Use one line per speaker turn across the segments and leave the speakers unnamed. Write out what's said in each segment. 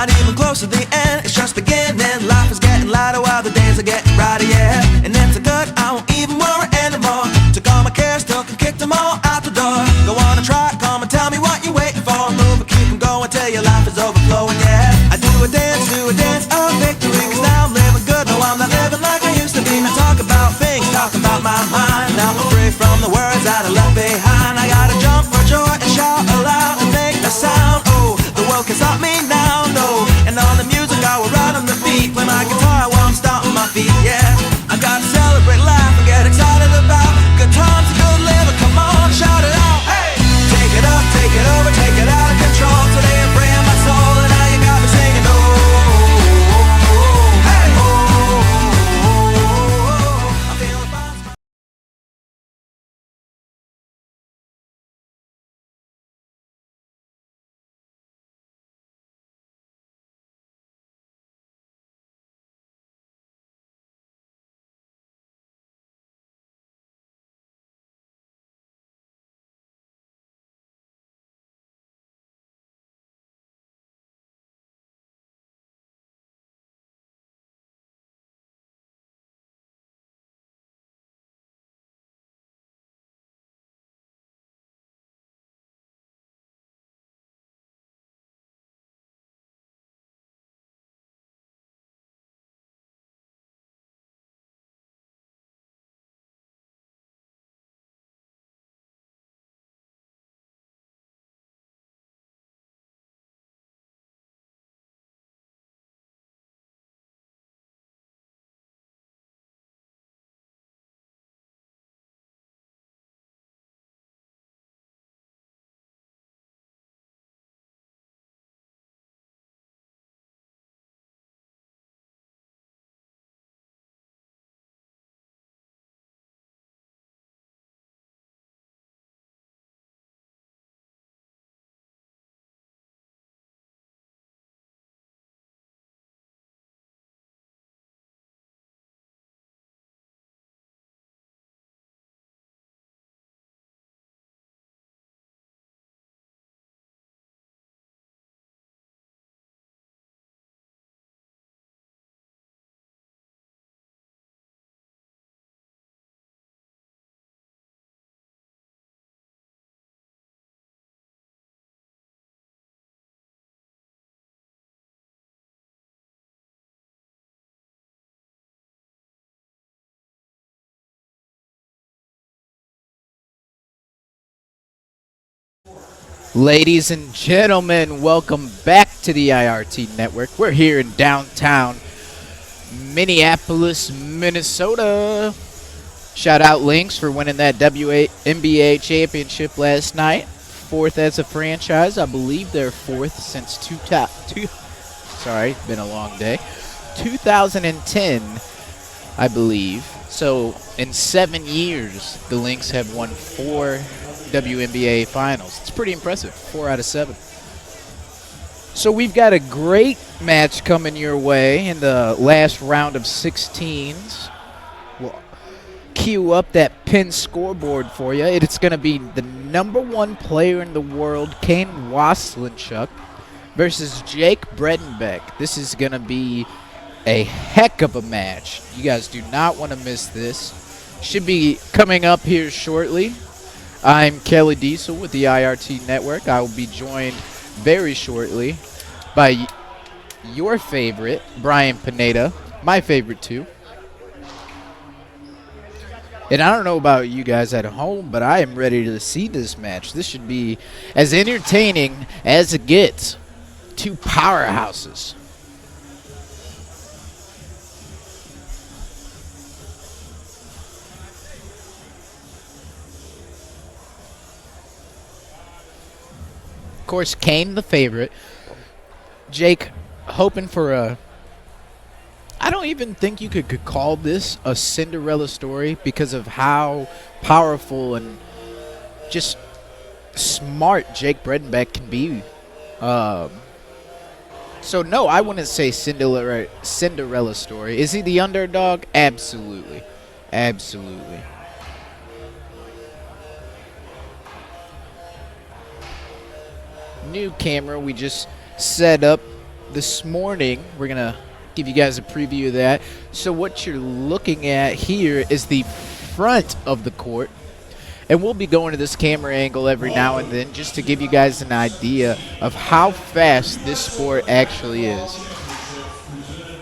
Not even close to the end, it's just beginning. Life is getting lighter while the days are getting brighter, yeah. And it's a good, I won't even worry anymore. Took all my cares, took and kicked them all out the door. Go on and try, come and tell me what you're waiting for. Move and keep them going till your life is overflowing, yeah. I do a dance of victory, cause now I'm living good, no I'm not living like I used to be. Now talk about things, talk about my mind. Now I'm free from the words that I left behind. I gotta jump for joy and shout aloud and make a sound. Oh, the world can stop me now, no. And all the music I will ride on the beat. Play my guitar, I won't stop on my feet, yeah. I gotta celebrate life and get excited about good times and good living. Come on, shout it out, hey! Take it up, take it over, take it out of control. Today I'm praying my soul and now you got me singing, oh, hey, I'm feeling fine.
Ladies and gentlemen, welcome back to the IRT Network. We're here in downtown Minneapolis, Minnesota. Shout out Lynx for winning that WNBA championship last night. Fourth as a franchise. I believe they're fourth since sorry, been a long day. 2010, I believe. So in 7 years, the Lynx have won 4 WNBA finals. It's pretty impressive. 4 out of 7. So we've got a great match coming your way in the last round of 16s. We'll cue up that pin scoreboard for you. It's going to be the #1 player in the world, Kane Waselenchuk, versus Jake Bredenbeck. This is going to be a heck of a match. You guys do not want to miss this. Should be coming up here shortly. I'm Kelly Diesel with the IRT Network. I will be joined very shortly by your favorite, Brian Pineda, my favorite too. And I don't know about you guys at home, but I am ready to see this match. This should be as entertaining as it gets. 2 powerhouses. Of course, Kane the favorite. Jake hoping for a... I don't even think you could call this a Cinderella story because of how powerful and just smart Jake Bredenbeck can be. So, no, I wouldn't say Cinderella story. Is he the underdog? Absolutely. Absolutely. New camera we just set up this morning. We're going to give you guys a preview of that. So what you're looking at here is the front of the court. And we'll be going to this camera angle every now and then just to give you guys an idea of how fast this sport actually is.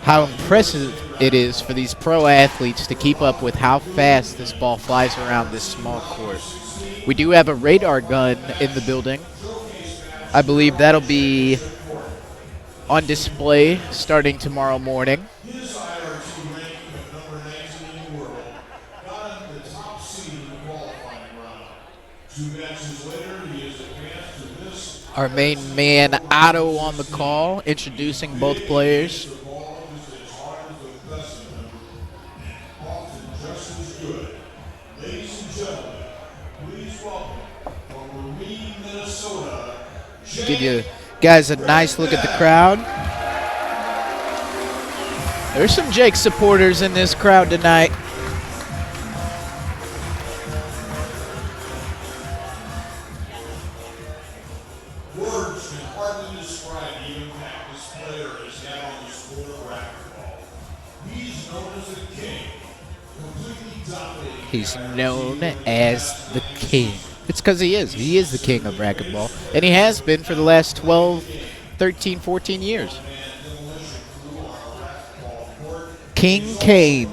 How impressive it is for these pro athletes to keep up with how fast this ball flies around this small court. We do have a radar gun in the building. I believe that'll be on display starting tomorrow morning. Our main man, Otto, on the call, introducing both players. Give you guys a nice look at the crowd. There's some Jake supporters in this crowd tonight.
Words can hardly describe the impact this player has had on the sport of racquetball. He's known as the king, completely dominating.
He's known as the king. It's because he is. He is the king of racquetball, and he has been for the last 12, 13, 14 years. King Kane.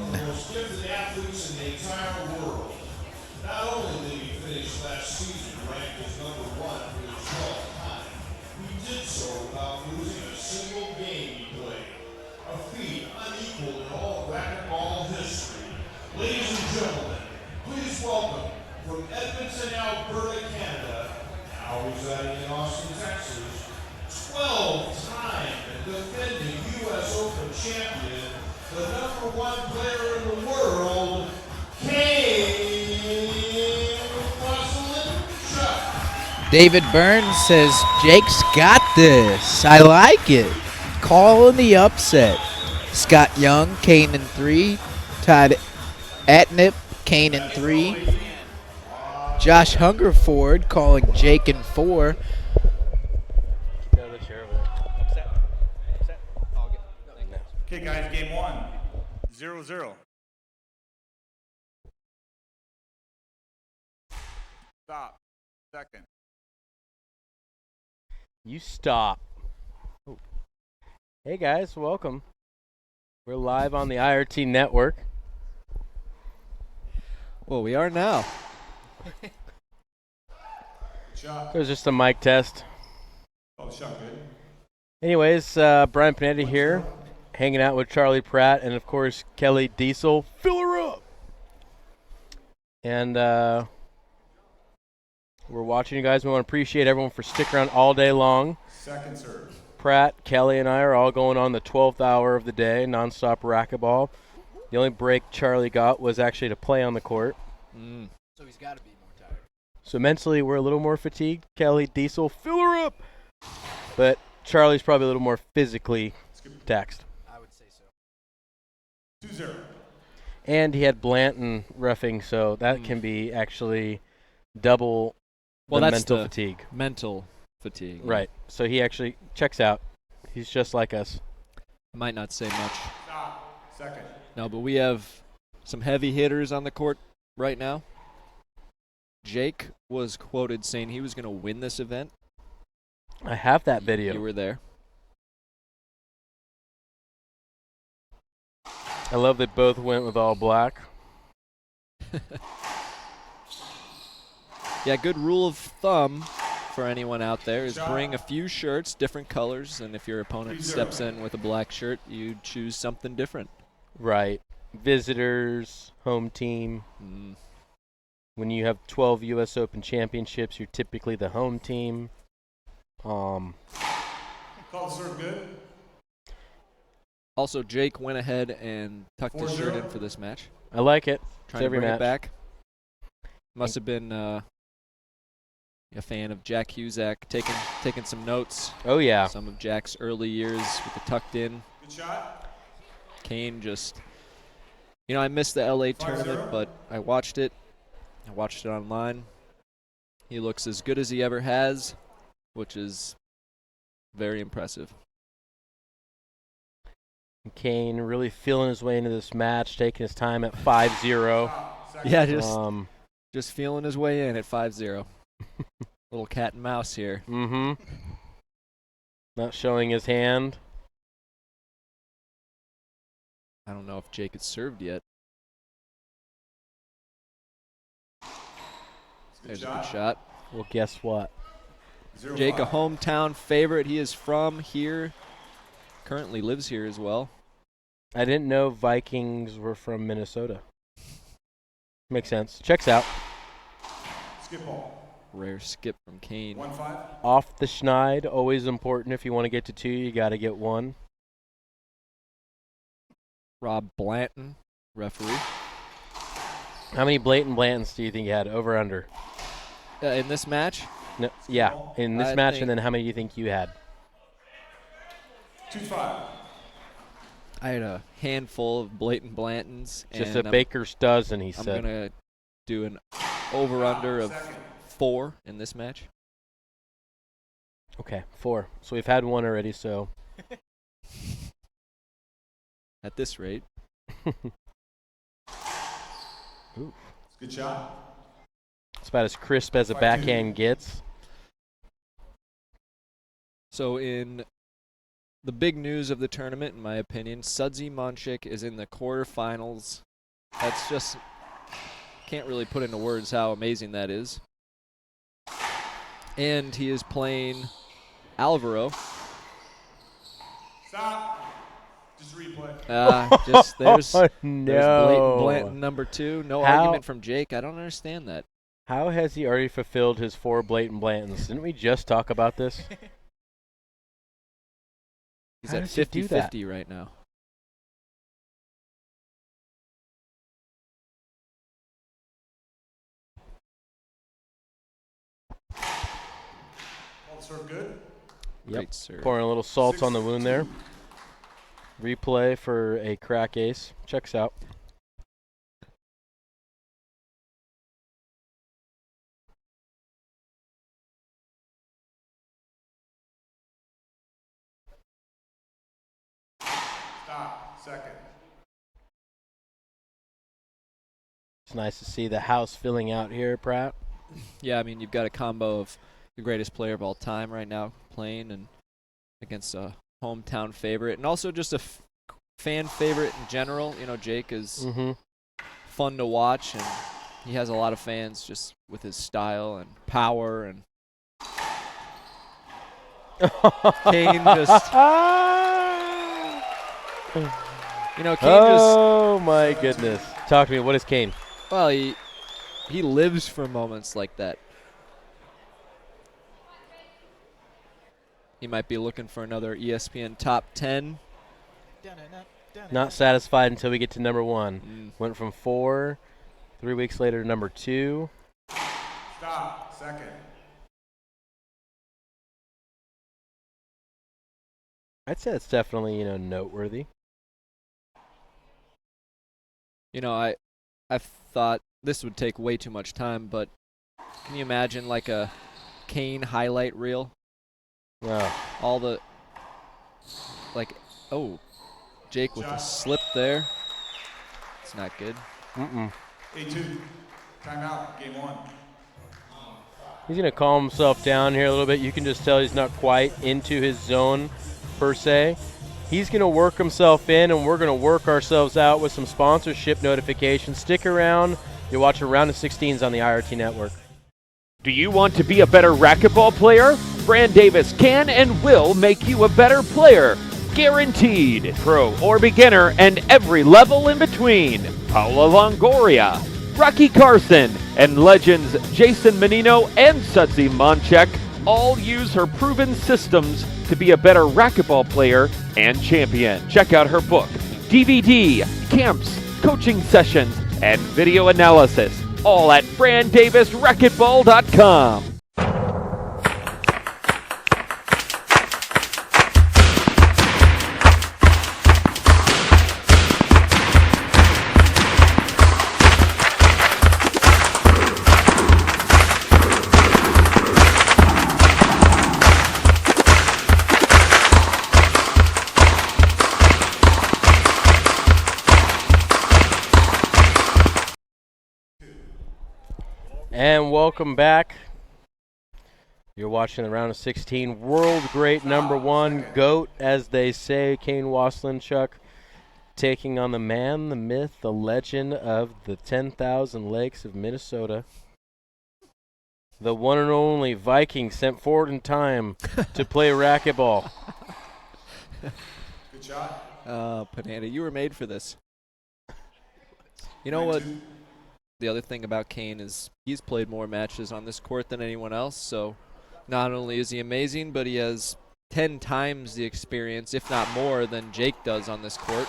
Player in the world, Kane Waselenchuk.
David Burns says, Jake's got this. I like it. Calling the upset. Scott Young, Kane in 3. Todd Atnip, Kane in 3. Josh Hungerford calling Jake in 4.
Okay, guys, game 1, 0-0. Stop. Second.
You stop. Oh. Hey guys, welcome. We're live on the IRT network.
Well, we are now.
It was just a mic test.
Oh, shot good.
Anyways, Brian Panetta here, hanging out with Charlie Pratt and, of course, Kelly Diesel. Fill her up! And we're watching you guys. We want to appreciate everyone for sticking around all day long.
Second serve.
Pratt, Kelly, and I are all going on the 12th hour of the day, nonstop racquetball. The only break Charlie got was actually to play on the court.
So he's got to be more tired.
So mentally, we're a little more fatigued. Kelly, Diesel, fill her up! But Charlie's probably a little more physically taxed.
I would say so.
2-0.
And he had Blanton roughing, so that can be actually double the
That's
mental
the
fatigue.
mental fatigue.
Right. So he actually checks out. He's just like us.
Might not say much.
Stop. Second.
No, but we have some heavy hitters on the court right now. Jake was quoted saying he was going to win this event.
I have that video.
You were there.
I love that both went with all black.
Yeah, good rule of thumb for anyone out there is bring a few shirts, different colors, and if your opponent steps in with a black shirt, you choose something different.
Right. Visitors, home team. When you have 12 U.S. Open championships, you're typically the home team.
Call the serve good.
Also, Jake went ahead and tucked his shirt in for this match.
I like it.
Trying to bring it back. Must have been a fan of Jack Husak, taking some notes.
Oh, yeah.
Some of Jack's early years with the tucked in.
Good shot.
Kane just, I missed the LA tournament, but I watched it. I watched it online. He looks as good as he ever has, which is very impressive.
Kane really feeling his way into this match, taking his time at 5-0.
Yeah, just feeling his way in at 5-0. Little cat and mouse here.
Mm-hmm. Not showing his hand.
I don't know if Jake has served yet. There's a good shot.
Well, guess what?
Jake, a hometown favorite. He is from here. Currently lives here as well.
I didn't know Vikings were from Minnesota. Makes sense. Checks out.
Skip ball.
Rare skip from Kane.
1-5.
Off the schneid, always important. If you want to get to 2, you got to get 1.
Rob Blanton, referee.
How many blatant Blantons do you think you had? Over under?
In this match?
No, yeah, in this
I
match,
think-
and then how many do you think you had?
2-5.
I had a handful of blatant Blantons.
Just
and
a baker's dozen, he
I'm
said.
going to do an over-under of 4 in this match.
Okay, 4. So we've had 1 already, so.
At this rate.
Ooh.
Good shot.
It's about as crisp as a backhand gets.
So in the big news of the tournament, in my opinion, Waselenchuk is in the quarterfinals. That's just, can't really put into words how amazing that is. And he is playing Alvaro.
Stop. Just replay.
There's
no.
blatant Blanton number 2. No
How-
argument from Jake. I don't understand that.
How has he already fulfilled his 4 blatant Blantons? Didn't we just talk about this?
He's
How
at
does he do that?
50-50 right now.
Ball serve good.
Great serve.
Pouring a little salt on the wound there. Replay for a crack ace. Checks out.
Stop. Second.
It's nice to see the house filling out here, Pratt.
Yeah, I mean, you've got a combo of the greatest player of all time right now playing and against a hometown favorite, and also just a fan favorite in general. You know, Jake is fun to watch, and he has a lot of fans just with his style and power. And Kane just, you know, Kane
Oh my goodness! Talk to me. What is Kane?
well, he lives for moments like that. He might be looking for another ESPN top 10.
Not satisfied until we get to number 1.
Mm.
Went from 4, 3 weeks later to number 2.
Stop. Second.
I'd say it's definitely, noteworthy.
You know, I thought this would take way too much time, but can you imagine like a Kane highlight reel?
Oh.
All the, Jake with a slip there. It's not good.
Mm-mm.
8-2. Timeout. Game 1.
He's going to calm himself down here a little bit. You can just tell he's not quite into his zone, per se. He's going to work himself in, and we're going to work ourselves out with some sponsorship notifications. Stick around. You'll watch a round of 16s on the IRT network.
Do you want to be a better racquetball player? Fran Davis can and will make you a better player. Guaranteed. Pro or beginner and every level in between. Paula Longoria, Rocky Carson, and legends Jason Menino and Waselenchuk all use her proven systems to be a better racquetball player and champion. Check out her book, DVD, camps, coaching sessions, and video analysis, all at FranDavisRacquetball.com.
welcome back. You're watching the round of 16 world great number 1 GOAT, as they say, Kane Waselenchuk, taking on the man, the myth, the legend of the 10,000 Lakes of Minnesota. The one and only Viking sent forward in time to play racquetball.
Good shot.
Pineda, you were made for this. You know what? The other thing about Kane is he's played more matches on this court than anyone else, so not only is he amazing, but he has 10 times the experience, if not more, than Jake does on this court.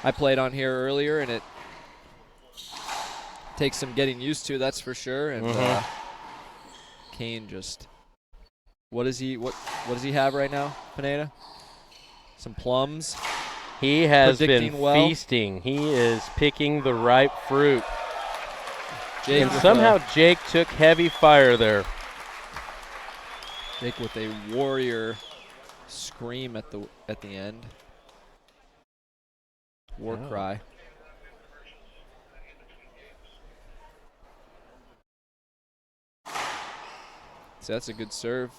I played on here earlier, and it takes some getting used to, that's for sure. And Kane just, what does he have right now, Pineda? Some plums.
He has been
Predicting well.
feasting. He is picking the ripe fruit.
Jake
And
with
somehow Jake took heavy fire there.
Jake with a warrior scream at the end. War cry. So that's a good serve.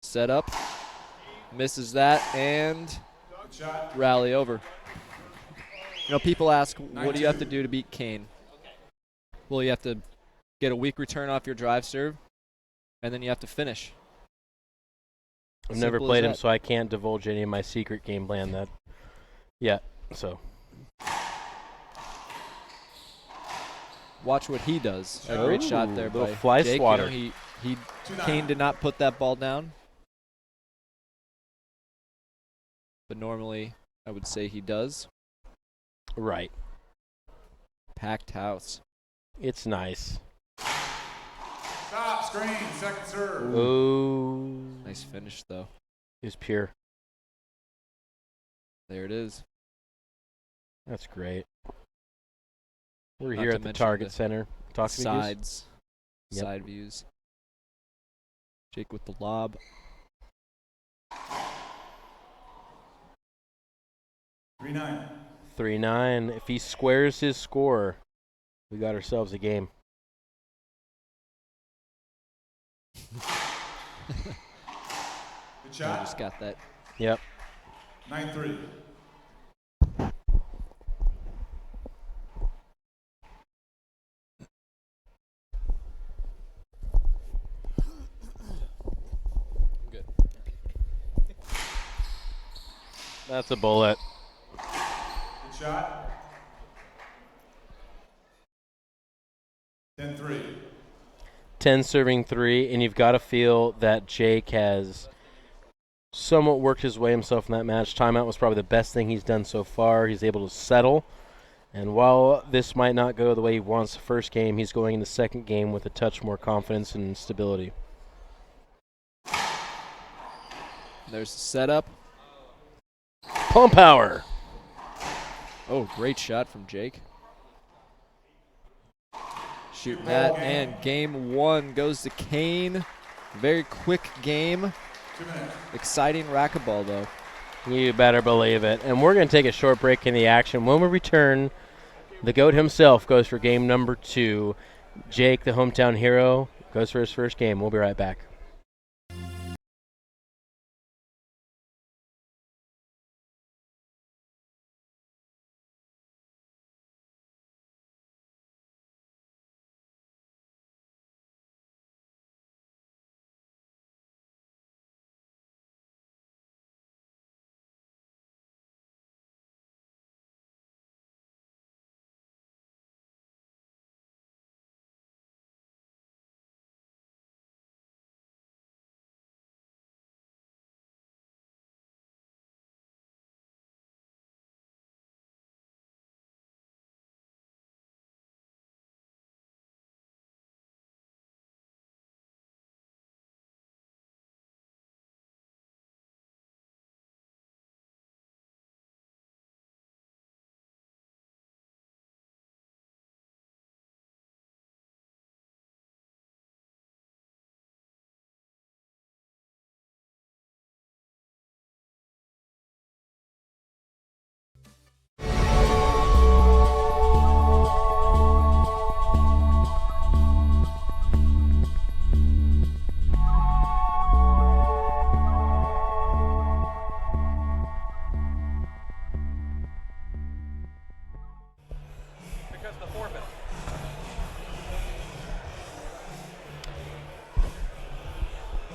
Set up. Misses that and rally over. You know, people ask, what do you have to do to beat Kane? Well, you have to get a weak return off your drive serve, and then you have to finish.
I've never played him, so I can't divulge any of my secret game plan yet. So
watch what he does. A great shot there by
fly
Jake.
swatter.
You know, Kane did not put that ball down, but normally I would say he does.
Right.
Packed house.
It's nice.
Stop, screen, second serve.
Oh.
Nice finish, though.
It's pure.
There it is.
That's great. We're
Not
here
to
at the
mention
Target
the
Center. Talk to me, Goose.
Sides.
Yep.
Side views. Jake with the lob.
3-9.
3-9. If he squares his score, we got ourselves a game.
Good
I
shot.
just got that.
Yep.
9-3.
Good.
That's a bullet.
Good shot. 10-3.
10 serving 3, and you've got to feel that Jake has somewhat worked his way himself in that match. Timeout was probably the best thing he's done so far. He's able to settle, and while this might not go the way he wants the first game, he's going in the second game with a touch more confidence and stability.
There's the setup.
Pump power.
Oh, great shot from Jake. Shooting that, and game 1 goes to Kane. Very quick game. Exciting racquetball, though.
You better believe it. And we're going to take a short break in the action. When we return, the GOAT himself goes for game number 2. Jake, the hometown hero, goes for his first game. We'll be right back.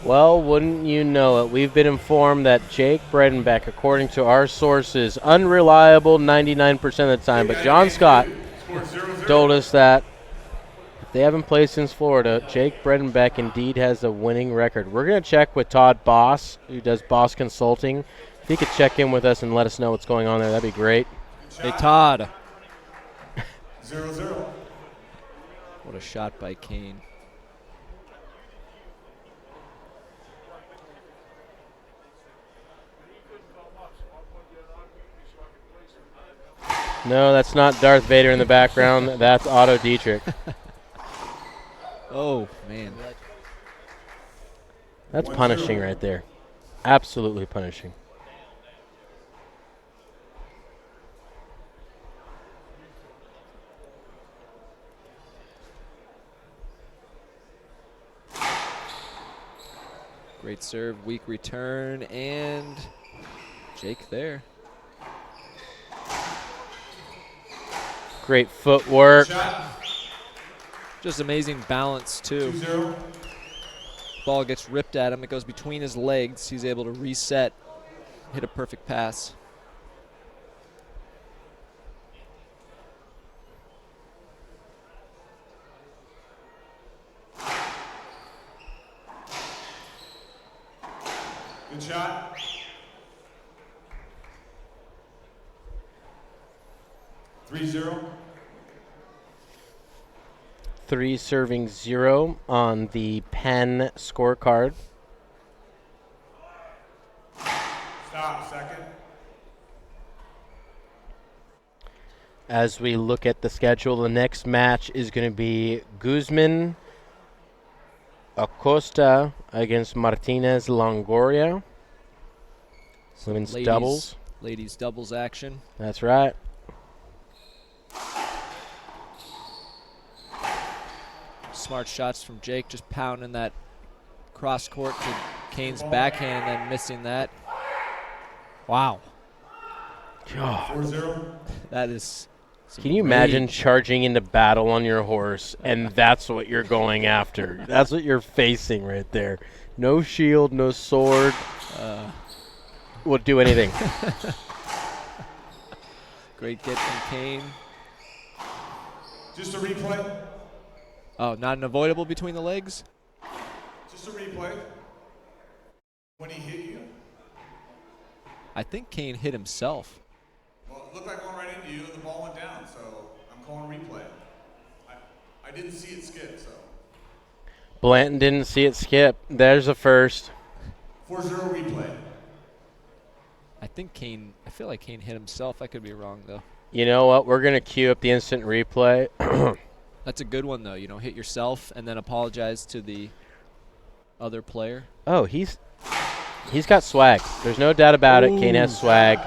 Well, wouldn't you know it, we've been informed that Jake Bredenbeck, according to our sources, unreliable 99% of the time, but John Scott told us that if they haven't played since Florida, Jake Bredenbeck indeed has a winning record. We're going to check with Todd Boss, who does Boss Consulting. If he could check in with us and let us know what's going on there, that'd be great.
Hey, Todd.
0-0.
What a shot by Kane.
No, that's not Darth Vader in the background. That's Otto Dietrich.
Oh, man.
That's punishing right there. Absolutely punishing.
Great serve, weak return, and Jake there.
Great footwork.
Just amazing balance, too.
2-0.
Ball gets ripped at him. It goes between his legs. He's able to reset, hit a perfect pass.
Good shot. 3-0.
3 serving 0 on the Penn scorecard.
Stop. Second.
As we look at the schedule, the next match is going to be Guzman Acosta against Martinez Longoria. Women's doubles.
Ladies doubles action.
That's right.
Smart shots from Jake, just pounding that cross court to Kane's backhand and then missing that. Wow.
4-0.
That is.
Can you imagine charging into battle on your horse and that's what you're going after? That's what you're facing right there. No shield, no sword. Will do anything.
Great get from Kane.
Just a replay.
Oh, not an avoidable between the legs?
Just a replay. When he hit you.
I think Kane hit himself.
Well, it looked like going right into you, and the ball went down, so I'm calling replay. I didn't see it skip, so.
Blanton didn't see it skip. There's a first.
4-0 replay.
I feel like Kane hit himself. I could be wrong, though.
You know what? We're going to queue up the instant replay.
That's a good one, though. You know, hit yourself and then apologize to the other player.
Oh, he's got swag. There's no doubt about it. Kane has swag.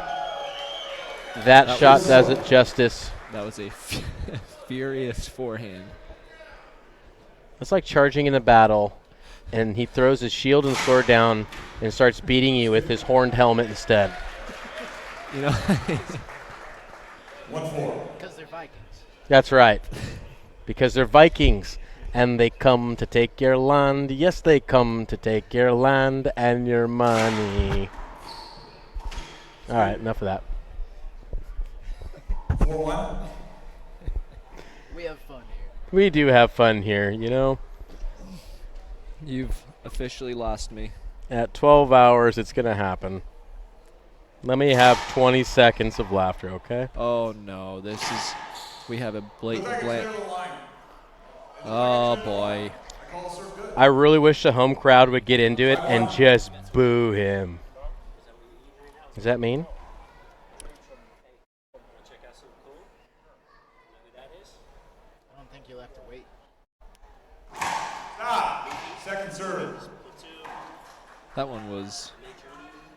That shot does it justice.
That was a furious forehand.
It's like charging in the battle, and he throws his shield and sword down and starts beating you with his horned helmet instead.
You know,
1-4.
Because they're Vikings.
That's right. Because they're Vikings, and they come to take your land. Yes, they come to take your land and your money. All right, enough of that.
4-1.
We have fun here.
We do have fun here, you know.
you've officially lost me.
At 12 hours, it's going to happen. Let me have 20 seconds of laughter, okay?
Oh, no. We have a blatant
Looked like
blank.
it's near the line.
Oh, boy.
I call the serve good.
I really wish the home crowd would get into it and just boo him. Does that mean?
I don't think you'll have to wait.
Stop. Second serve.
That one was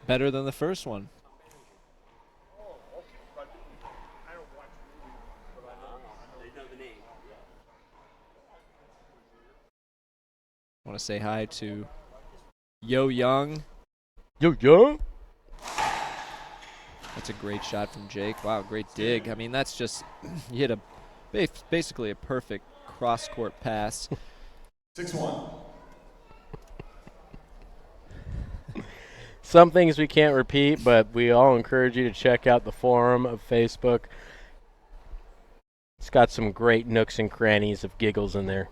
better than the first one. I want to say hi to Yo Young.
Yo, yo.
That's a great shot from Jake. Wow, great dig. I mean, that's just, you hit basically a perfect cross-court pass.
6-1.
Some things we can't repeat, but we all encourage you to check out the forum of Facebook. It's got some great nooks and crannies of giggles in there.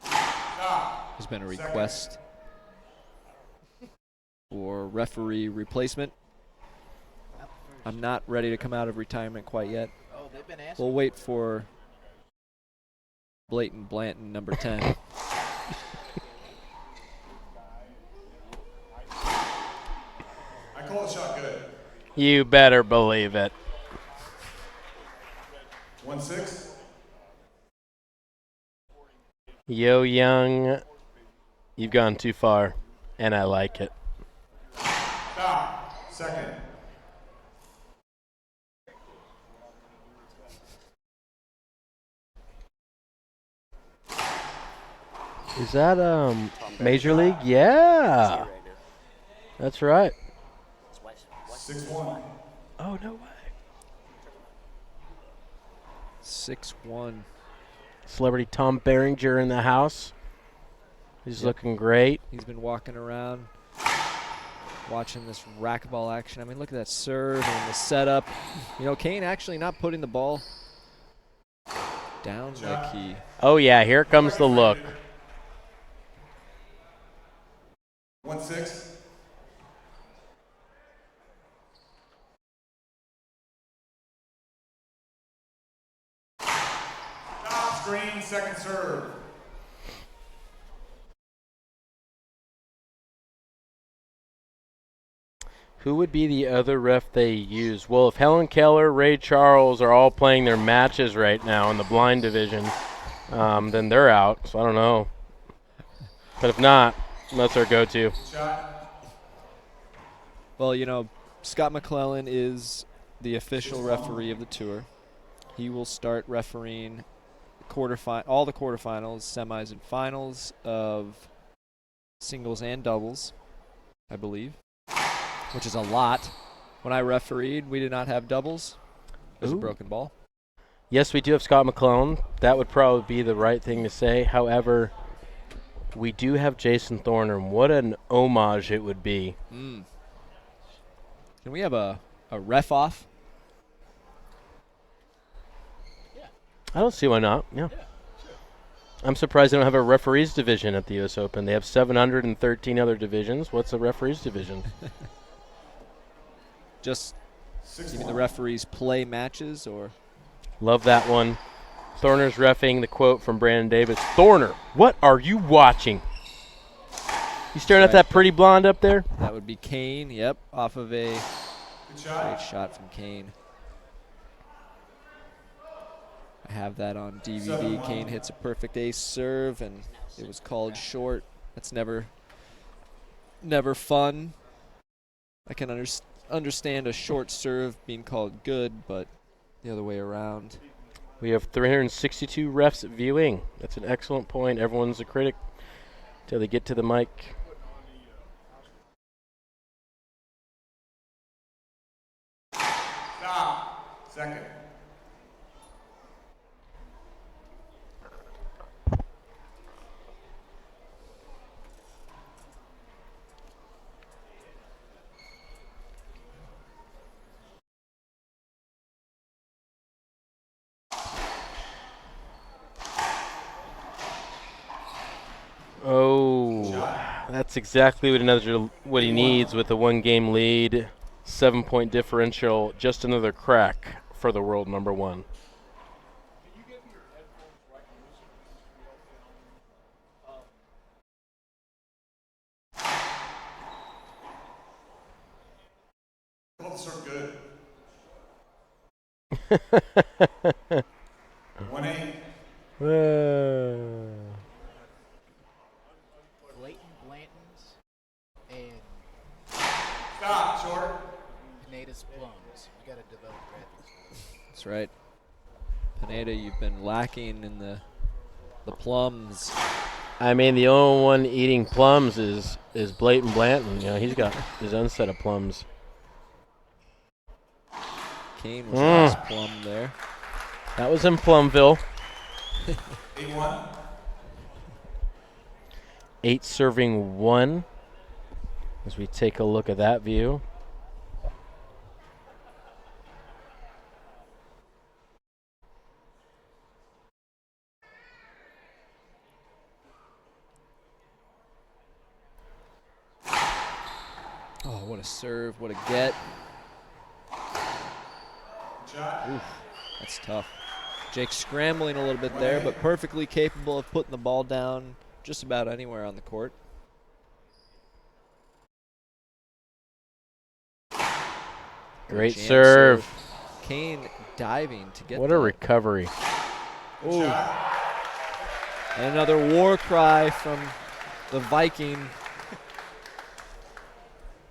There's been a request for referee replacement. I'm not ready to come out of retirement quite yet.
Oh, they've been asking.
We'll wait for Blatant Blanton, number 10.
I call the shot good.
You better believe it.
1-6.
Yo, Young, you've gone too far, and I like it.
Stop. Second.
Is that Major League? Yeah. That's right.
6-1.
Oh, no way.
6-1.
Celebrity Tom Berenger in the house. He's looking great.
He's been walking around watching this racquetball action. I mean, look at that serve and the setup. You know, Kane actually not putting the ball down like he...
Oh, yeah, here comes the look.
1-6. Stop. Screen. Second serve.
Who would be the other ref they use? Well, if Helen Keller, Ray Charles are all playing their matches right now in the blind division, then they're out. So I don't know. But if not, that's our go-to.
Shot.
Well, you know, Scott McClellan is the official referee of the tour. He will start refereeing all the quarterfinals, semis, and finals of singles and doubles, I believe, which is a lot. When I refereed, we did not have doubles. It was a broken ball.
Yes, we do have Scott McClellan. That would probably be the right thing to say. However, we do have Jason Thorner, and what an homage it would be.
Can we have a ref off?
I don't see why not. Yeah. I'm surprised they don't have a referees division at the U.S. Open. They have 713 other divisions. What's a referees division?
Just even the referees play matches, or?
Love that one. Thorner's reffing the quote from Brandon Davis. Thorner, what are you watching? You staring at that pretty blonde up there?
That would be Kane, yep, off of a
Good shot.
great shot from Kane. I have that on DVD. Kane hits a perfect ace serve, and it was called short. That's never fun. I can understand a short serve being called good, but the other way around.
We have 362 refs viewing. That's an excellent point. Everyone's a critic till they get to the mic.
Stop. Second.
Oh, that's exactly what he needs with a one-game lead, 7-point differential, just another crack for the world number one.
Both serve good. 1-8.
Blatant Blantons and
Stop. Short.
Pineda's Plums. We got to develop graphics.
That's right. Pineda, you've been lacking in the plums.
I mean, the only one eating plums is Blatant Blanton. You know, he's got his own set of plums.
Kane was last plum there.
That was in Plumville.
8-1.
8 serving 1 as we take a look at that view.
Oh, what a serve, what a get. Oof, that's tough. Jake scrambling a little bit there, but perfectly capable of putting the ball down just about anywhere on the court.
Great
Jam
serve.
Kane diving to get
What
that.
a recovery.
Ooh. And another war cry from the Viking.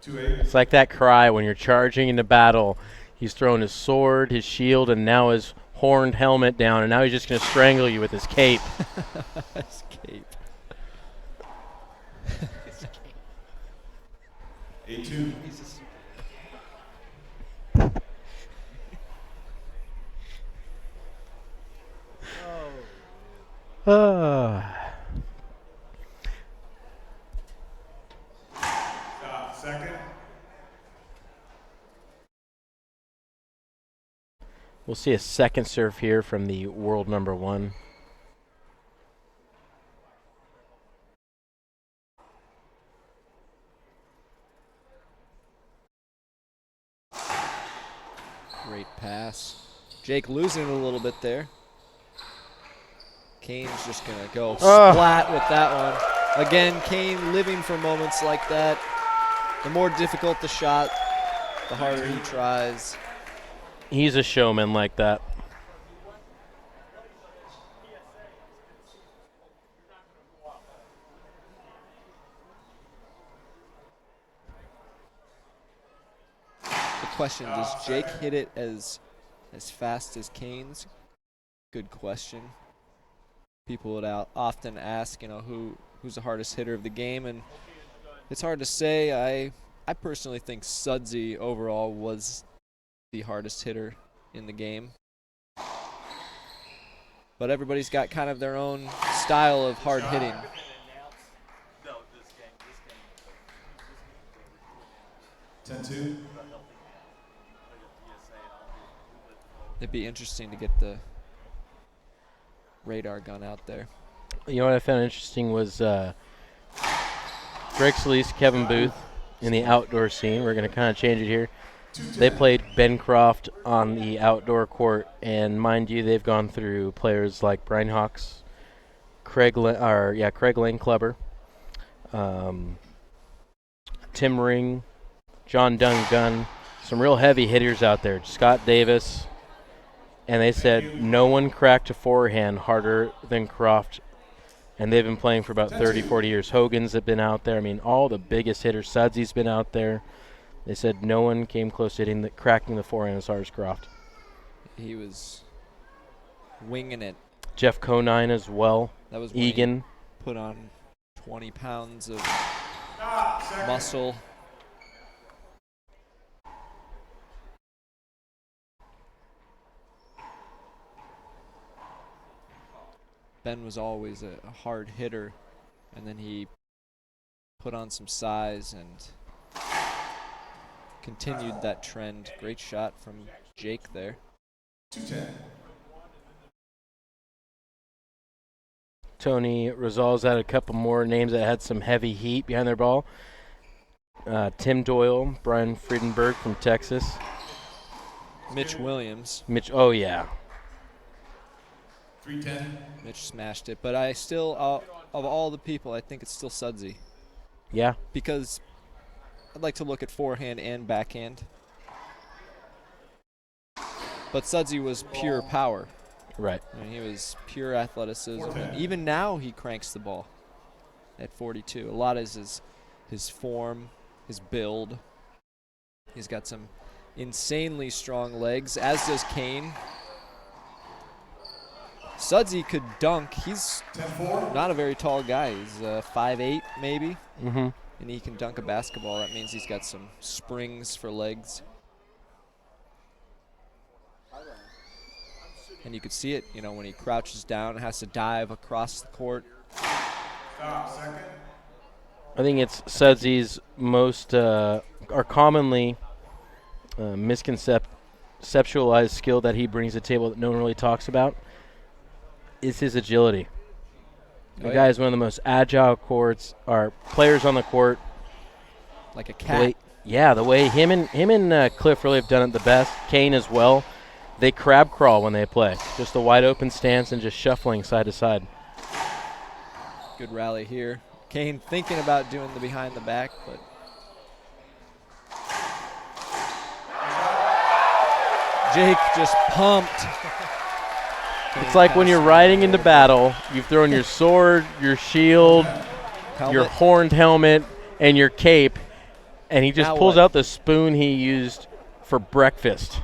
It's like that cry when you're charging into battle. He's thrown his sword, his shield, and now his horned helmet down, and now he's just going to strangle you with his cape.
His cape.
8-2. Second.
We'll see a second serve here from the world number 1.
Great pass. Jake losing it a little bit there. Kane's just going to go splat with that one. Again, Kane living for moments like that. The more difficult the shot, the harder he tries.
He's a showman like that.
The question, does Jake hit it as fast as Kane's? Good question. People would often ask, who's the hardest hitter of the game, and it's hard to say. I personally think Sudsy overall was the hardest hitter in the game. But everybody's got kind of their own style of hard hitting. It'd be interesting to get the radar gun out there.
You know what I found interesting was Greg Solis, Kevin Booth in the outdoor scene. We're going to kind of change it here. They played Bencroft on the outdoor court, and mind you, they've gone through players like Brian Hawks, Craig Langklubber, Tim Ring, John Dunn, some real heavy hitters out there, Scott Davis, and they said no one cracked a forehand harder than Croft, and they've been playing for about 30, 40 years. Hogan's have been out there. I mean, all the biggest hitters. Sudsy's been out there. They said no one came close to cracking the forehand as hard as Croft.
He was winging it.
Jeff Conine as well.
That was
Egan.
Put on 20 pounds of muscle. Ben was always a hard hitter, and then he put on some size and continued that trend. Great shot from Jake there.
2-10.
Tony Rizal's had a couple more names that had some heavy heat behind their ball. Tim Doyle, Brian Friedenberg from Texas.
Mitch Williams.
Oh, yeah.
3-10.
Mitch smashed it, but I still, of all the people, I think it's still Sudsy.
Yeah.
Because I'd like to look at forehand and backhand. But Sudsy was pure power.
Right.
I mean, he was pure athleticism. And even now he cranks the ball at 42. A lot is his form, his build. He's got some insanely strong legs, as does Kane. Sudsy could dunk. He's not a very tall guy. He's 5'8", maybe.
Mm-hmm.
And he can dunk a basketball. That means he's got some springs for legs. And you could see it, when he crouches down and has to dive across the court.
Stop, second.
I think it's Sudsy's most are commonly misconceptualized skill that he brings to the table that no one really talks about is his agility. The guy is one of the most agile players on the court.
Like a cat.
The way him and Cliff really have done it the best. Kane as well. They crab crawl when they play. Just a wide open stance and just shuffling side to side.
Good rally here. Kane thinking about doing the behind the back, but Jake just pumped.
It's like when you're riding into battle, you've thrown your sword, your shield, your horned helmet, and your cape, and he just pulls out the spoon he used for breakfast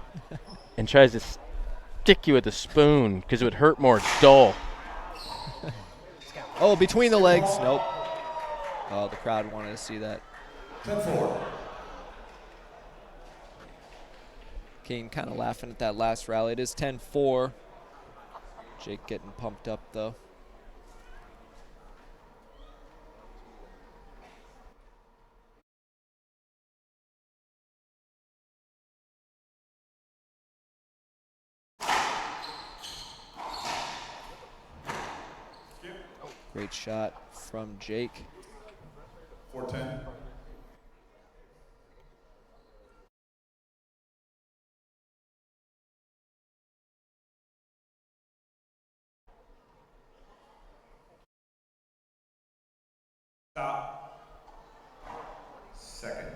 and tries to stick you with the spoon because it would hurt more. It's dull.
Oh, between the legs. Nope. Oh, the crowd wanted to see that.
10-4.
Kane kind of laughing at that last rally. It is 10-4. Jake getting pumped up, though. Great shot from Jake.
4-10. Stop. Second.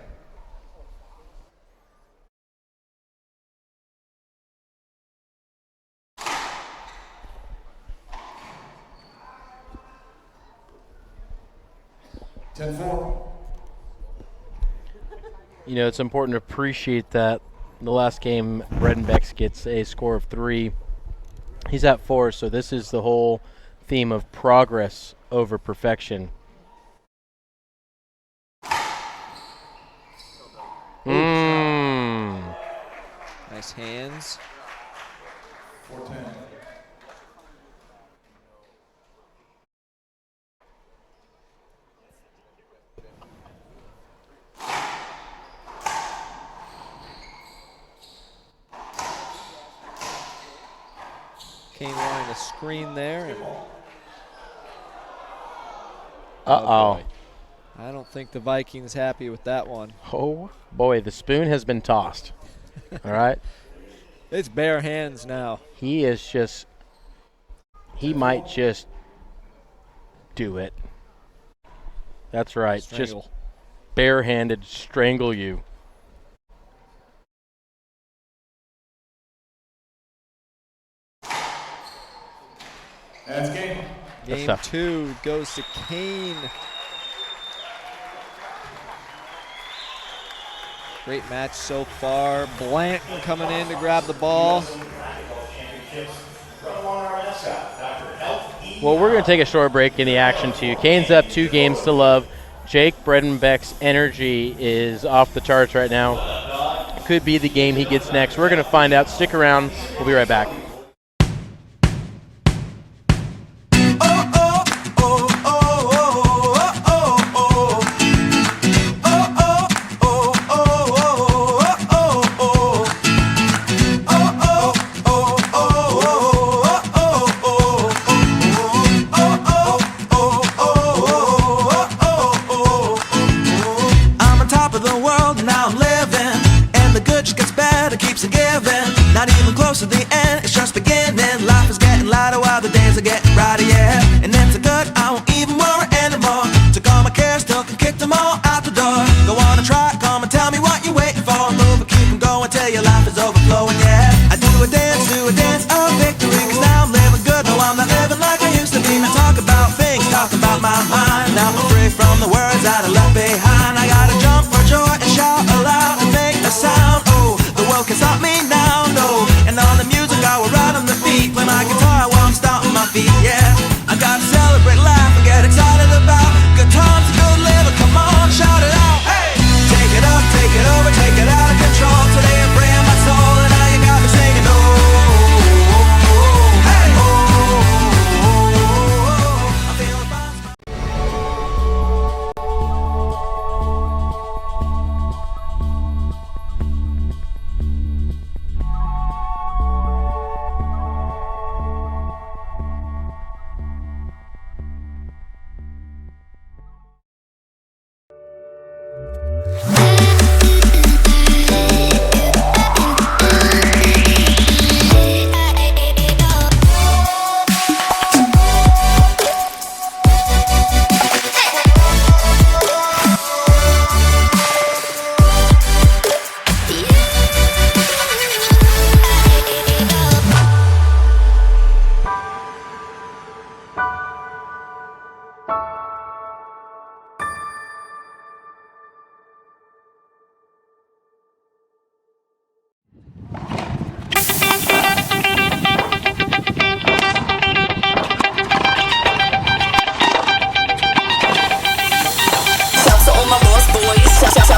You know, it's important to appreciate that in the last game, Bredenbeck gets a score of 3. He's at 4, so this is the whole theme of progress over perfection.
Nice hands.
4-10.
Kane wanting a screen there. And
Uh-oh.
I don't think the Vikings happy with that one.
Oh, boy, the spoon has been tossed. All right?
It's bare hands now.
He might just do it. That's right.
Strangle.
Just barehanded strangle you.
That's game.
Game 2 goes to Kane. Great match so far. Blanton coming in to grab the ball.
Well, we're going to take a short break in the action, too. Kane's up 2 games to love. Jake Bredenbeck's energy is off the charts right now. Could be the game he gets next. We're going to find out. Stick around. We'll be right back.
To the end, it's just beginning. Life is getting lighter while the days are getting brighter, yeah. And it's a good, I won't even worry anymore. Took all my cares, took and kicked them all out the door. Go on and try, come and tell me what you're waiting for. Move and keep them going till your life is overflowing, yeah. I do a dance of victory, cause now I'm living good. No, I'm not living like I used to be. Now talk about things, talk about my mind. Now I'm free from the words that I left behind. I gotta jump for joy and shout aloud and make a sound. Oh, the world can stop me now, no. And all the music I will ride on the beat. Play my guitar while I'm stomping my feet, yeah. I gotta celebrate, laugh, and get excited about good times and good living. Come on, shout it out, hey! Take it up, take it over, take it out of control. Today I'm praying my soul, and now you got me singing, oh, hey, oh, I'm feeling fine.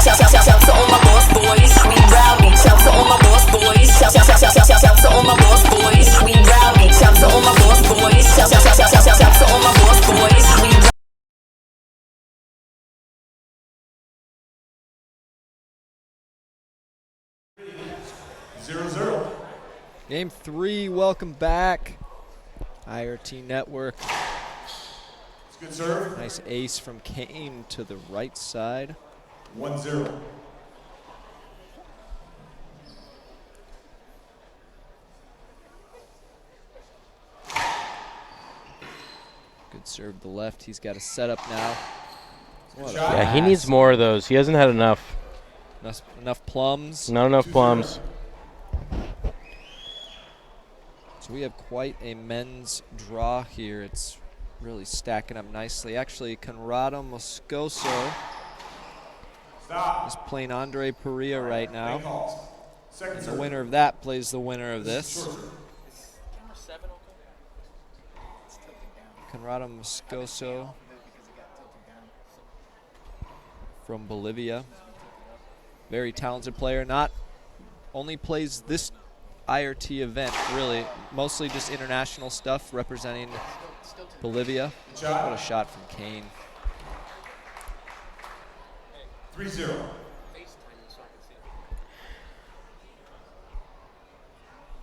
Shout to all my boss boys, we rowdy. Shout to all my boss boys. Shout to all my boss boys, we rowdy. Shout to all my boss boys. Shout to all my boss boys, we rowdy.
Game 3, welcome back. IRT Network.
It's good serve.
Nice ace from Kane to the right side.
1-0.
Good serve to the left. He's got a setup now. What a
Yeah, he
pass.
needs more of those. He hasn't had enough.
Enough plums.
Not enough plums.
So we have quite a men's draw here. It's really stacking up nicely. Actually, Conrado Moscoso is playing Andre Perea right now.
Second
And the
serve.
winner of that plays the winner of this. Conrado Moscoso from Bolivia. Very talented player. Not only plays this IRT event, really, mostly just international stuff representing Bolivia. What a shot from Kane.
3-0.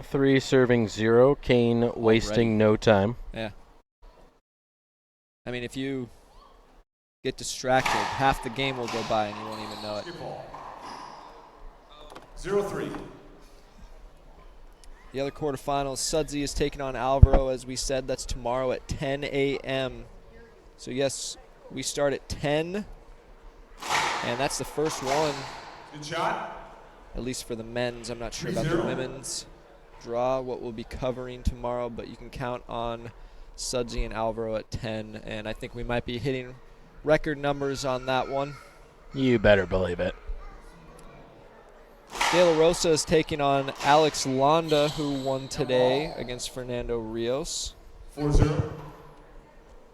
3 serving 0. Kane wasting no time.
Yeah. I mean, if you get distracted, half the game will go by and you won't even know it.
0-3.
The other quarterfinals, Sudsy is taking on Alvaro, as we said. That's tomorrow at 10 a.m. So, yes, we start at 10, and that's the first one,
Good shot.
at least for the men's. I'm not sure about the
3-0.
women's draw, what we'll be covering tomorrow, but you can count on Sudsy and Alvaro at 10, and I think we might be hitting record numbers on that one.
You better believe it.
De La Rosa is taking on Alex Londa, who won today against Fernando Rios.
4-0.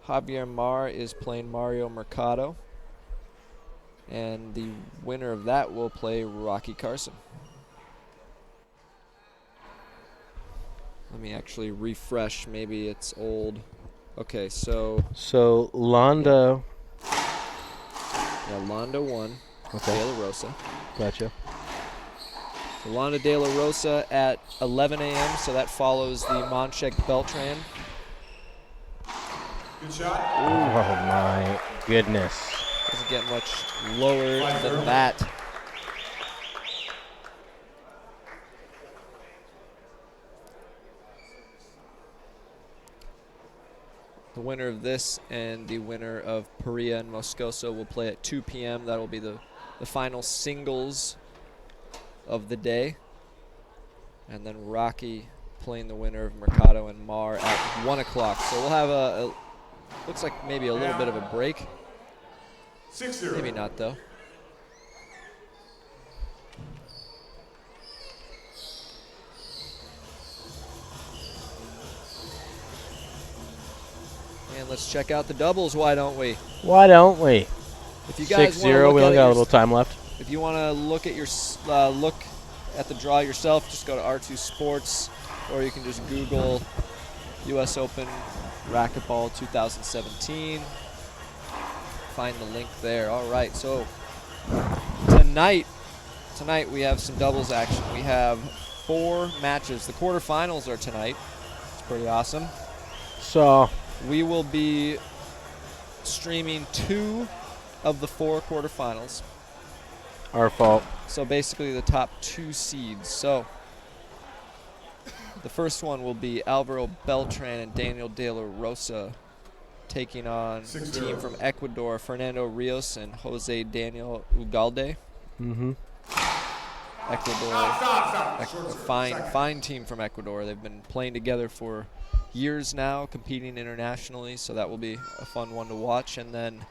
Javier Mar is playing Mario Mercado. And the winner of that will play Rocky Carson. Let me actually refresh. Maybe it's old. Okay, so
So Londa.
yeah, Londa won.
Okay.
De La Rosa.
Gotcha.
Londa De La Rosa at 11 a.m., so that follows the Monchek Beltran.
Good shot.
Oh my goodness.
Doesn't get much lower
5-0.
than that. The winner of this and the winner of Perea and Moscoso will play at 2 p.m. That will be the final singles of the day. And then Rocky playing the winner of Mercado and Mar at 1 o'clock. So we'll have a looks like maybe a little bit of a break.
6-0.
Maybe not, though. And let's check out the doubles, why don't we?
Why don't we?
If you guys
6-0. We only got a little time left.
If you want to look at your look at the draw yourself, just go to R2 Sports, or you can just Google U.S. Open Racquetball 2017. Find the link there. All right, so tonight we have some doubles action. We have 4 matches. The quarterfinals are tonight. It's pretty awesome.
So
We will be streaming 2 of the 4 quarterfinals.
our fault.
So basically the top 2 seeds. So the first one will be Alvaro Beltran and Daniel De La Rosa taking on the
6-0.
team from Ecuador, Fernando Rios and Jose Daniel Ugalde.
Mm-hmm.
Ecuador, fine team from Ecuador. They've been playing together for years now, competing internationally, so that will be a fun one to watch. And then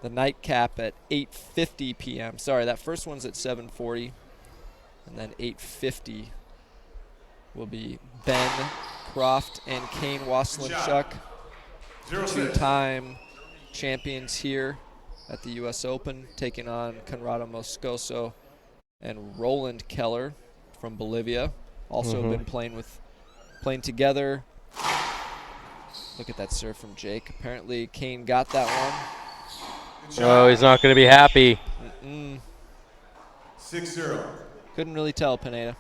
the nightcap at 8:50 p.m. Sorry, that first one's at 7:40, and then 8:50 will be Ben Croft and Kane Waselenchuk,
0-6.
2-time champions here at the U.S. Open, taking on Conrado Moscoso and Roland Keller from Bolivia. Also been playing together. Look at that serve from Jake. Apparently Kane got that one.
Oh, he's not going to be happy.
6-0.
Couldn't really tell, Pineda,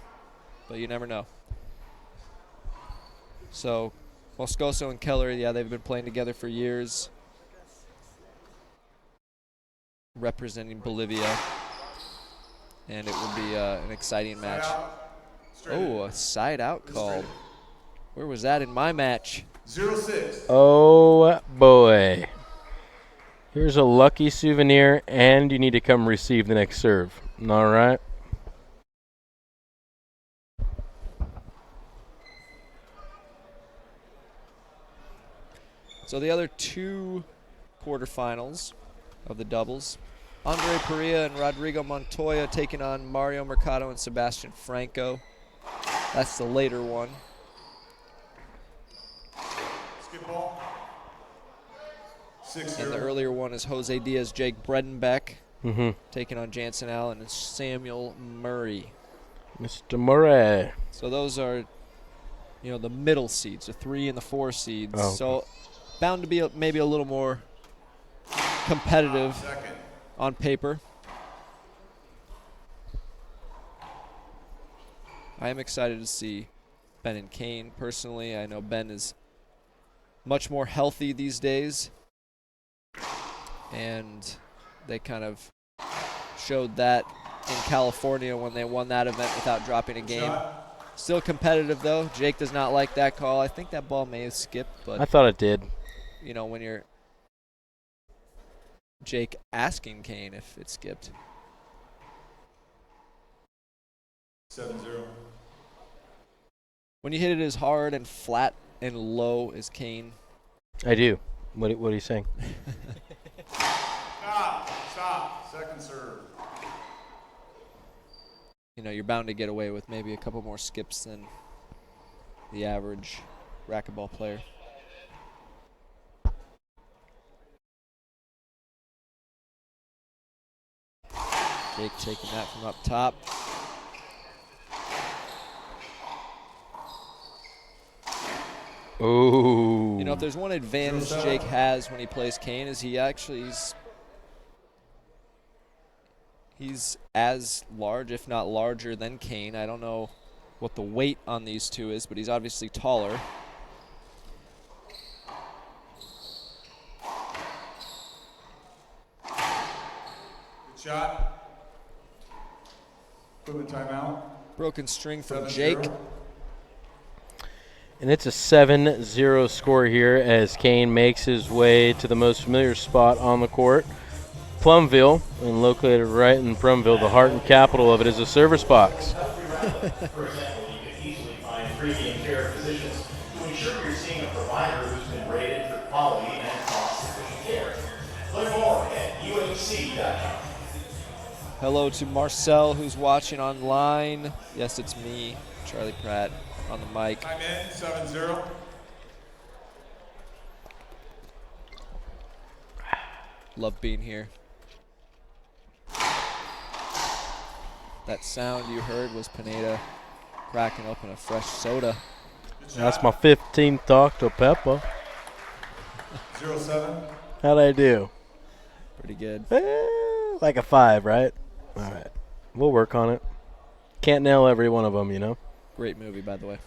but you never know. So Moscoso and Keller, yeah, they've been playing together for years, representing Bolivia, and it will be an exciting match. Oh, a side out call. Where was that in my match?
0-6.
Oh, boy. Here's a lucky souvenir, and you need to come receive the next serve. All right?
So the other two quarterfinals of the doubles, Andre Perea and Rodrigo Montoya taking on Mario Mercado and Sebastian Franco. That's the later one.
Skip ball. 6-0.
And the earlier one is Jose Diaz, Jake Bredenbeck, taking on Jansen Allen and Samuel Murray.
Mr. Murray.
So those are, the middle seeds, the 3 and the 4 seeds.
Oh.
So bound to be maybe a little more competitive on paper. I am excited to see Ben and Kane. Personally, I know Ben is much more healthy these days, and they kind of showed that in California when they won that event without dropping a game. Still competitive, though. Jake does not like that call. I think that ball may have skipped, but
I thought it did.
when you're Jake asking Kane if it skipped.
7-0.
When you hit it as hard and flat and low as Kane.
I do. What are you saying?
Stop. Second serve.
You're bound to get away with maybe a couple more skips than the average racquetball player. Jake taking that from up top.
Ooh.
If there's one advantage Jake has when he plays Kane is he's as large, if not larger, than Kane. I don't know what the weight on these two is, but he's obviously taller.
Good shot. Equipment timeout.
Broken string from
7-0.
Jake.
And it's a 7-0 score here as Kane makes his way to the most familiar spot on the court, Plumville, and located right in Plumville, the heart and capital of it is a service box.
For example, you can easily find premium care physicians to ensure you're seeing a provider who's been rated for quality and cost-efficient care. Learn more at uhc.com.
Hello to Marcel, who's watching online. Yes, it's me, Charlie Pratt, on the mic.
Time in, 7-0.
Love being here. That sound you heard was Pineda cracking open a fresh soda.
That's my 15th Dr. Pepper.
0-7.
How'd I do?
Pretty good.
Like a 5, right? All right. We'll work on it. Can't nail every one of them,
Great movie, by the way.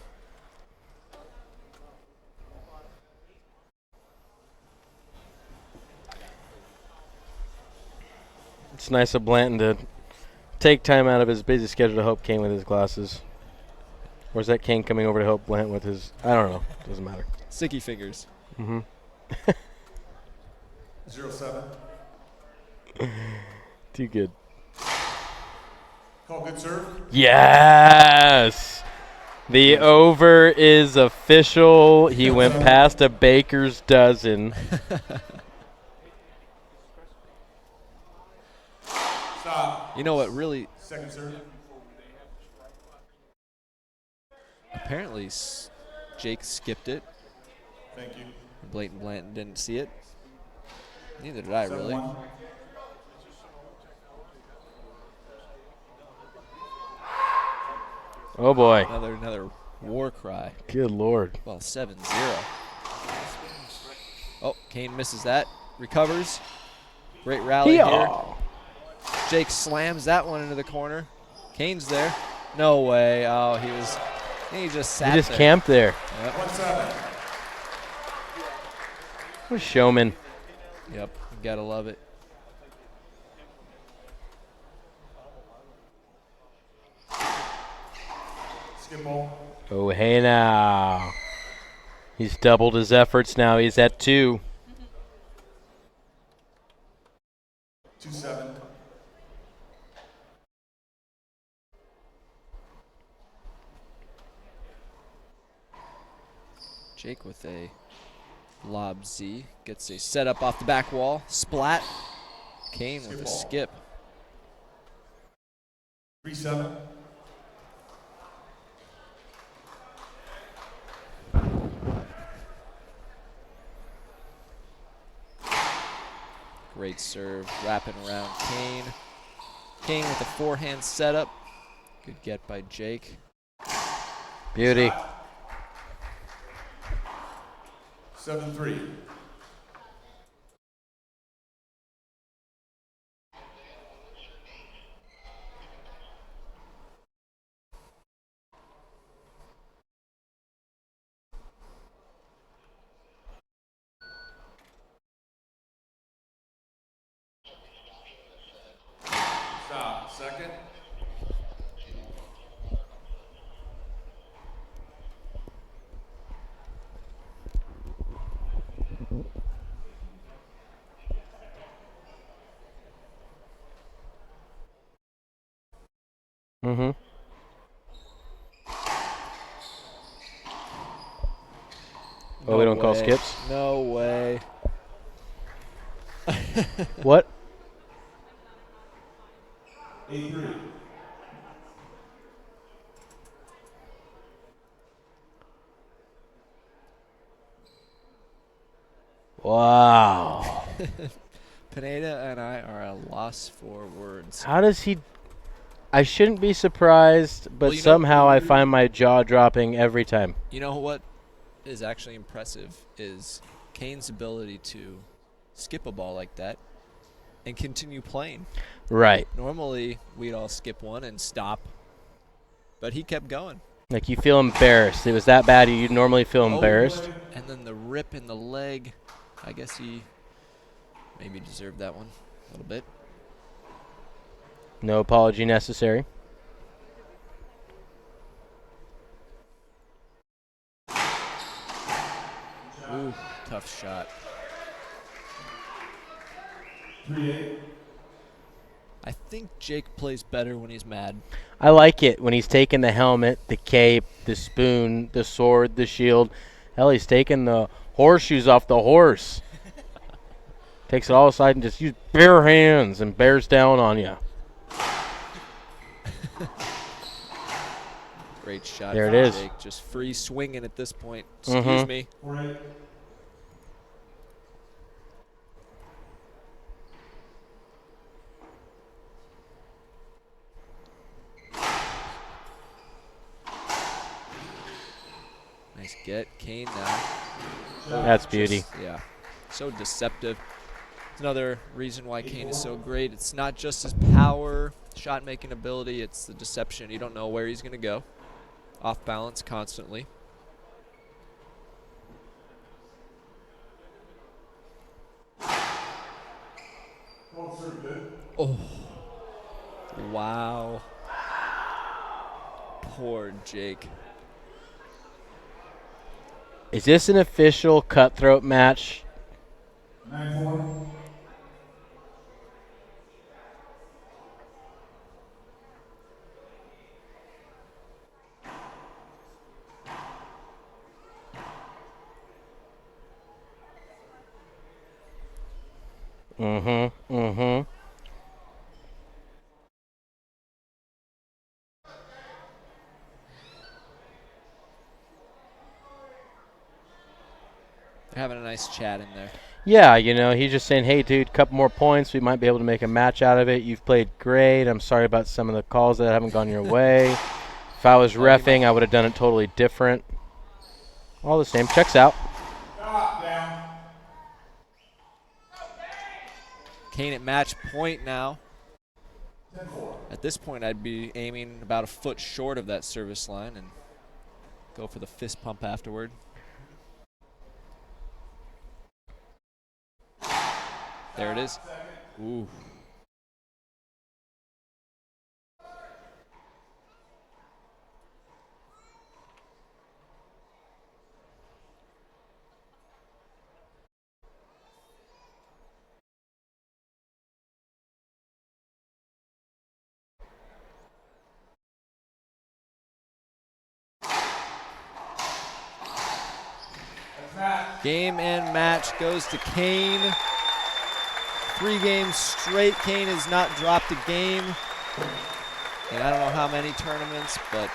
It's nice of Blanton to take time out of his busy schedule to help Kane with his glasses. Or is that Kane coming over to help Blanton with his... I don't know. Doesn't matter.
Sticky fingers.
0-7.
Too good.
Call good serve.
Yes! The over is official. He went past a baker's dozen.
Stop.
You know what really...
Second serve.
Apparently, Jake skipped it.
Thank you.
Blanton didn't see it. Neither did I, really.
7-1.
Oh, boy.
Another war cry.
Good Lord.
Well, 7-0. Oh, Kane misses that. Recovers. Great rally here. Jake slams that one into the corner. Kane's there. No way. Oh, he just sat there.
He just camped there.
Yep.
1-7.
What a showman.
Yep. You gotta love it.
Skip ball.
Oh, hey now. He's doubled his efforts now. He's at 2.
2-7.
Jake with a lob Z. Gets a setup off the back wall. Splat. Kane with a skip.
3-7.
Great serve. Wrapping around Kane. Kane with a forehand setup. Good get by Jake.
Beauty.
7-3. Stop. Second.
Mm-hmm. Oh, we don't call skips?
No way.
What?
8-3.
Wow.
Pineda and I are at a loss for words.
How does he... I shouldn't be surprised, but
Well, you know-
somehow I find my jaw dropping every time.
You know what is actually impressive is Kane's ability to skip a ball like that and continue playing.
Right.
Normally, we'd all skip one and stop, but he kept going.
Like, you feel embarrassed. It was that bad, you'd normally feel embarrassed.
And then the rip in the leg, I guess he maybe deserved that one a little bit.
No apology necessary.
Ooh, tough shot.
3-8.
I think Jake plays better when he's mad.
I like it when he's taking the helmet, the cape, the spoon, the sword, the shield. Hell, he's taking the horseshoes off the horse. Takes it all aside and just use bare hands and bears down on you.
Great shot.
There it
from
is.
Jake. Just free swinging at this point. Excuse me.
4-8.
Nice get. Kane now.
That's beauty.
Yeah. So deceptive. It's another reason why Kane is so great. It's not just his power, shot-making ability. It's the deception. You don't know where he's going to go. Off balance constantly. Oh. Wow. Poor Jake.
Is this an official cutthroat match?
9-4.
Mm-hmm. Mm-hmm.
They're having a nice chat in there.
Yeah, you know, he's just saying, hey, dude, couple more points. We might be able to make a match out of it. You've played great. I'm sorry about some of the calls that haven't gone your way. If I was reffing, I would have done it totally different. All the same. Checks out.
Kane at match point now. At this point, I'd be aiming about a foot short of that service line and go for the fist pump afterward. There it is. Ooh. Game and match goes to Kane. 3 games straight. Kane has not dropped a game. And I don't know how many tournaments, but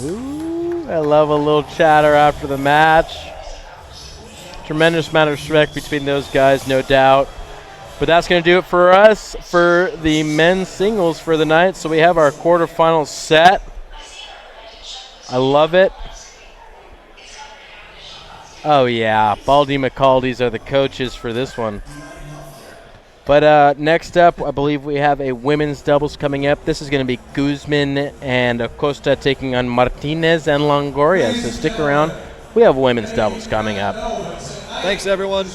Ooh, I love a little chatter after the match. Tremendous amount of respect between those guys, no doubt. But that's going to do it for us for the men's singles for the night. So we have our quarterfinals set. I love it. Oh, yeah. Baldy McCaldies are the coaches for this one. But next up, I believe we have a women's doubles coming up. This is going to be Guzman and Acosta taking on Martinez and Longoria. So stick around. We have women's doubles coming up.
thanks, everyone.